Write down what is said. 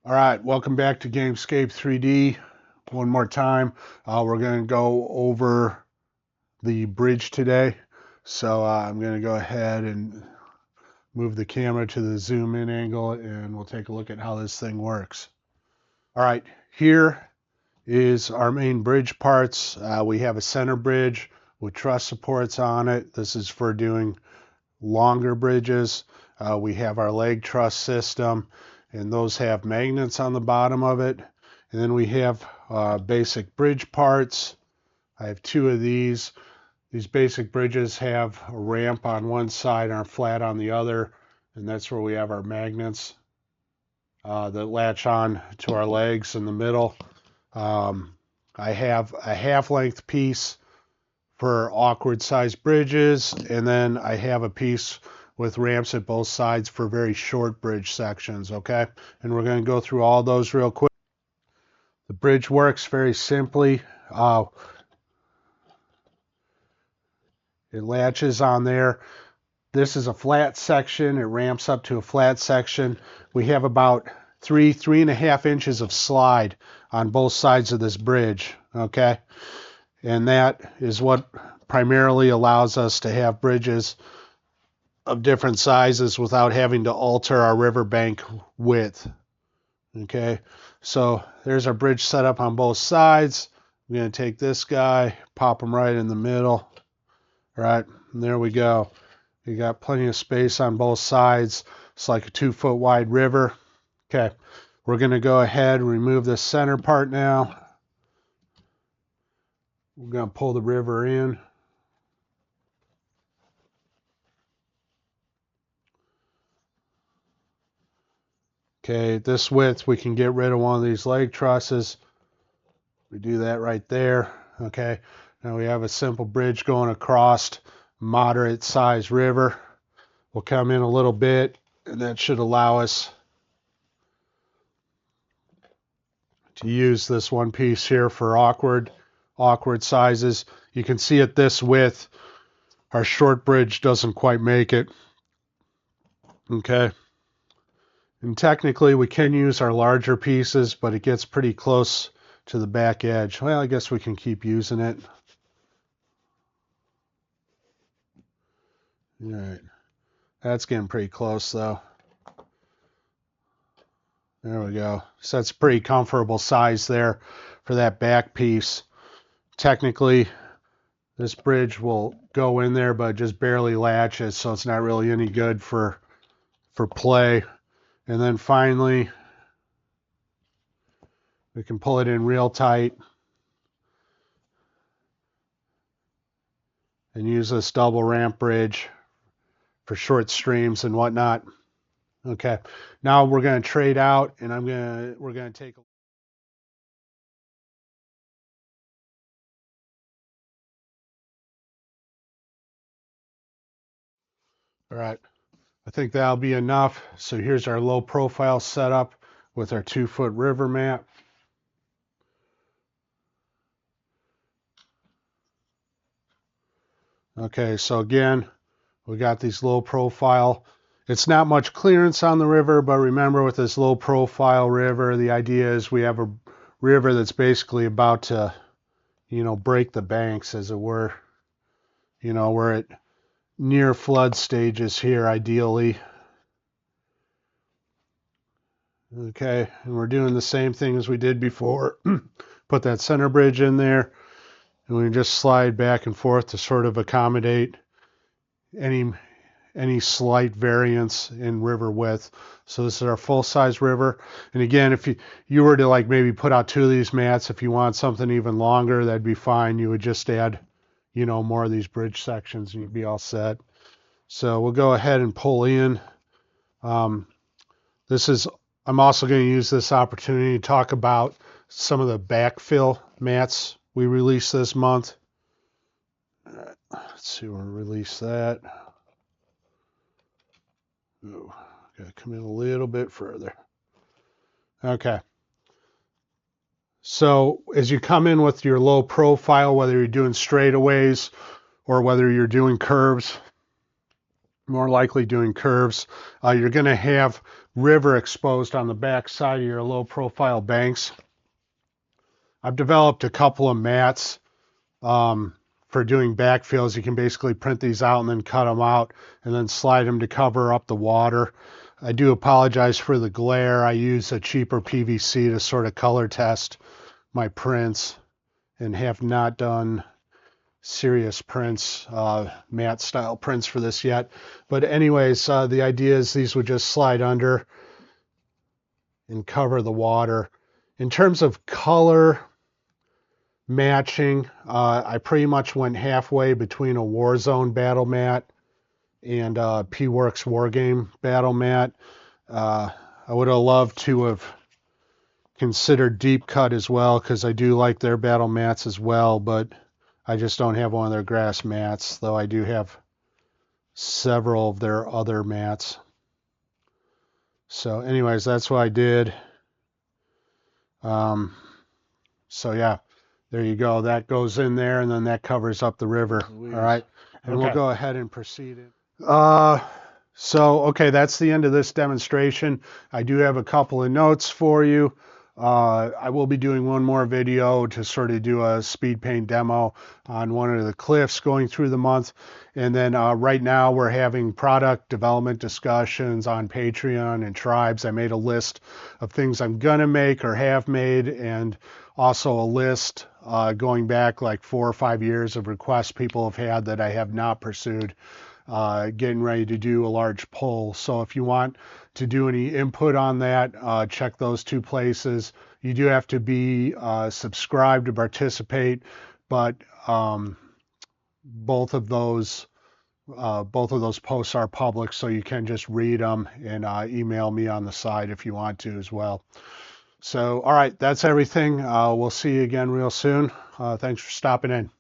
All right, welcome back to Gamescape 3D. One more time, we're going to go over the bridge today. So I'm going to go ahead and move the camera to the zoom in angle and we'll take a look at how this thing works. All right, here is our main bridge parts. We have a center bridge with truss supports on it. This is for doing longer bridges. We have our leg truss system, and those have magnets on the bottom of it. And then we have basic bridge parts. I have two of these. These basic bridges have a ramp on one side and are flat on the other, and that's where we have our magnets that latch on to our legs in the middle. I have a half-length piece for awkward sized bridges, and then I have a piece with ramps at both sides for very short bridge sections, okay? And we're going to go through all those real quick. The bridge works very simply. It latches on there. This is a flat section. It ramps up to a flat section. We have about 3.5 inches of slide on both sides of this bridge, okay? And that is what primarily allows us to have bridges of different sizes without having to alter our riverbank width. Okay, so there's our bridge set up on both sides. I'm going to take this guy, pop him right in the middle. All right, and there we go. You got plenty of space on both sides. It's like a 2-foot wide river. Okay, we're going to go ahead and remove this center part now. We're going to pull the river in. Okay, at this width, we can get rid of one of these leg trusses. We do that right there. Okay, now we have a simple bridge going across moderate sized river. We'll come in a little bit, and that should allow us to use this one piece here for awkward sizes. You can see at this width, our short bridge doesn't quite make it. Okay. And technically we can use our larger pieces, but it gets pretty close to the back edge. Well, I guess we can keep using it. All right. That's getting pretty close though. There we go. So that's a pretty comfortable size there for that back piece. Technically, this bridge will go in there, but just barely latches, so it's not really any good for play. And then finally, we can pull it in real tight and use this double ramp bridge for short streams and whatnot. Okay, now we're going to trade out, and we're going to take a all right. I think that'll be enough. So here's our low profile setup with our 2-foot river mat. Okay, so again, we got these low profile. It's not much clearance on the river, but remember with this low profile river, the idea is we have a river that's basically about to, break the banks as it were. We're at near flood stages here ideally. Okay, and we're doing the same thing as we did before. Put that center bridge in there, and we just slide back and forth to sort of accommodate any slight variance in river width. So this is our full-size river. And again, if you were to like maybe put out 2 of these mats, if you want something even longer, that'd be fine. You would just add, more of these bridge sections and you'd be all set. So we'll go ahead and pull in. I'm also going to use this opportunity to talk about some of the backfill mats we released this month. Let's see, we'll release that. Ooh, gotta come in a little bit further. Okay. So as you come in with your low profile, whether you're doing straightaways or whether you're doing curves, more likely doing curves. You're going to have river exposed on the back side of your low profile banks. I've developed a couple of mats for doing backfills. You can basically print these out and then cut them out and then slide them to cover up the water. I do apologize for the glare. I use a cheaper PVC to sort of color test my prints and have not done serious prints, matte style prints for this yet. But anyways, the idea is these would just slide under and cover the water. In terms of color matching, I pretty much went halfway between a Warzone battle mat and a P-Works Wargame battle mat. I would have loved to have considered Deep Cut as well, because I do like their battle mats as well, but I just don't have one of their grass mats, though I do have several of their other mats. So anyways, that's what I did. So yeah, there you go. That goes in there, and then that covers up the river. All right, and we'll go ahead and proceed. Okay, that's the end of this demonstration. I do have a couple of notes for you. I will be doing one more video to sort of do a speed paint demo on one of the cliffs going through the month. And then right now we're having product development discussions on Patreon and Tribes. I made a list of things I'm going to make or have made, and also a list going back like 4 or 5 years of requests people have had that I have not pursued. Getting ready to do a large poll. So if you want to do any input on that, check those two places. You do have to be subscribed to participate, but both of those posts are public, so you can just read them and email me on the side if you want to as well. So, all right, that's everything. We'll see you again real soon. Thanks for stopping in.